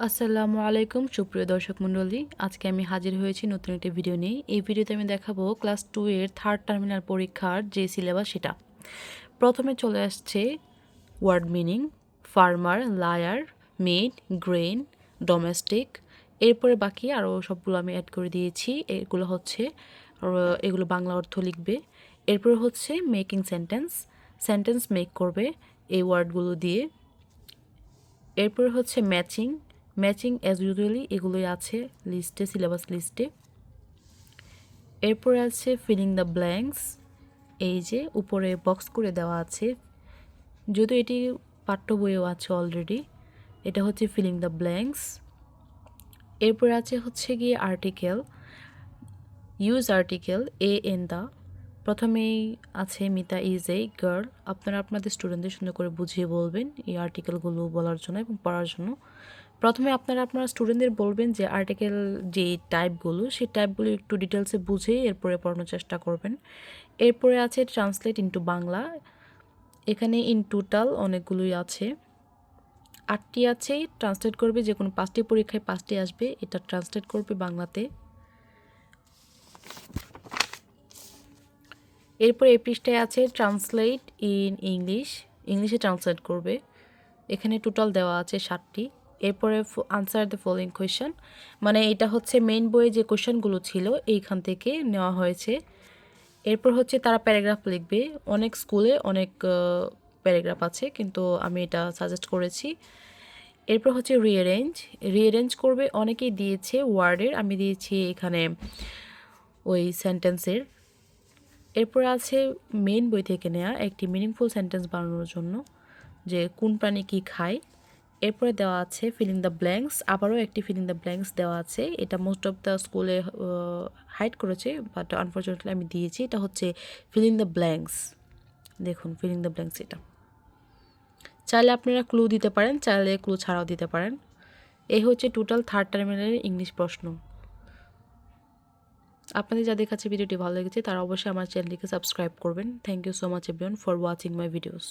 আসসালামু আলাইকুম সুপ্রিয় দর্শক মণ্ডলী, আজকে আমি হাজির হয়েছি নতুন একটি ভিডিও নিয়ে। এই ভিডিওতে আমি দেখাবো ক্লাস 2 এর থার্ড টার্মিনাল পরীক্ষার যে সিলেবাস সেটা। প্রথমে চলে আসছে word meaning, farmer, liar, maid, grain, domestic. এরপরে বাকি আরও সবগুলো আমি অ্যাড করে দিয়েছি। এগুলো বাংলা অর্থ লিখবে। এরপরে হচ্ছে মেকিং সেন্টেন্স, সেন্টেন্স মেক করবে এই ওয়ার্ডগুলো দিয়ে। এরপরে হচ্ছে ম্যাচিং, ম্যাচিং অ্যাজ ইউজুয়ালি এগুলোই আছে লিস্টে, সিলেবাস লিস্টে। এরপরে আছে ফিলিং দ্য ব্ল্যাঙ্কস, এই যে উপরে বক্স করে দেওয়া আছে, যদিও এটি পাঠ্য বইয়েও আছে অলরেডি। এটা হচ্ছে ফিলিং দ্য ব্ল্যাঙ্কস। এরপরে আছে হচ্ছে গিয়ে article, use article A N the. প্রথমেই আছে মিতা ইজ এ গার্ল। আপনারা আপনাদের স্টুডেন্টদের সুন্দর করে বুঝিয়ে বলবেন এই আর্টিকেলগুলো বলার জন্য এবং পড়ার জন্য। প্রথমে আপনারা আপনার স্টুডেন্টদের বলবেন যে আর্টিকেল যে টাইপগুলো, সেই টাইপগুলো একটু ডিটেলসে বুঝে এরপরে পড়ানোর চেষ্টা করবেন। এরপরে আছে ট্রান্সলেট ইনটু বাংলা। এখানে ইন টোটাল অনেকগুলোই আছে, 8টি আছে। ট্রান্সলেট করবে, যে কোনো 5টি পরীক্ষায় 5টি আসবে, এটা ট্রান্সলেট করবে বাংলাতে। এরপর এই পৃষ্ঠায় আছে ট্রান্সলেট ইন ইংলিশ, ইংলিশে ট্রান্সলেট করবে। এখানে টোটাল দেওয়া আছে 7টি। এরপরে আনসার দ্য ফলোইং কোয়েশ্চেন, মানে এটা হচ্ছে মেইন বইয়ে যে কোয়েশ্চেনগুলো ছিল এইখান থেকে নেওয়া হয়েছে। এরপর হচ্ছে তারা প্যারাগ্রাফ লিখবে। অনেক স্কুলে অনেক প্যারাগ্রাফ আছে, কিন্তু আমি এটা সাজেস্ট করেছি। এরপর হচ্ছে রিঅ্যারেঞ্জ, রিঅ্যারেঞ্জ করবে। অনেকেই দিয়েছে ওয়ার্ডের, আমি দিয়েছি এখানে ওই সেন্টেন্সের। এরপর আছে মেইন বই থেকে নেওয়া একটি মিনিংফুল সেন্টেন্স বানানোর জন্য, যে কোন প্রাণী কী খায়। এরপরে দেওয়া আছে ফিলিং দ্য ব্ল্যাঙ্কস, আবারও একটি ফিলিং দ্য ব্ল্যাঙ্কস দেওয়া আছে। এটা মোস্ট অফ দ্য স্কুলে হাইড করেছে, বাট আনফর্চুনেটলি আমি দিয়েছি। এটা হচ্ছে ফিলিং দ্য ব্ল্যাঙ্কস, দেখুন ফিলিং দ্য ব্ল্যাঙ্কস। এটা চাইলে আপনারা ক্লু দিতে পারেন, চাইলে ক্লু ছাড়াও দিতে পারেন। এই হচ্ছে টোটাল থার্ড টার্মিনালের ইংলিশ প্রশ্ন। আপনাদের যাদের কাছে ভিডিওটি ভালো লেগেছে তারা অবশ্যই আমার চ্যানেলটিকে সাবস্ক্রাইব করবেন। Thank you so much everyone for watching my videos.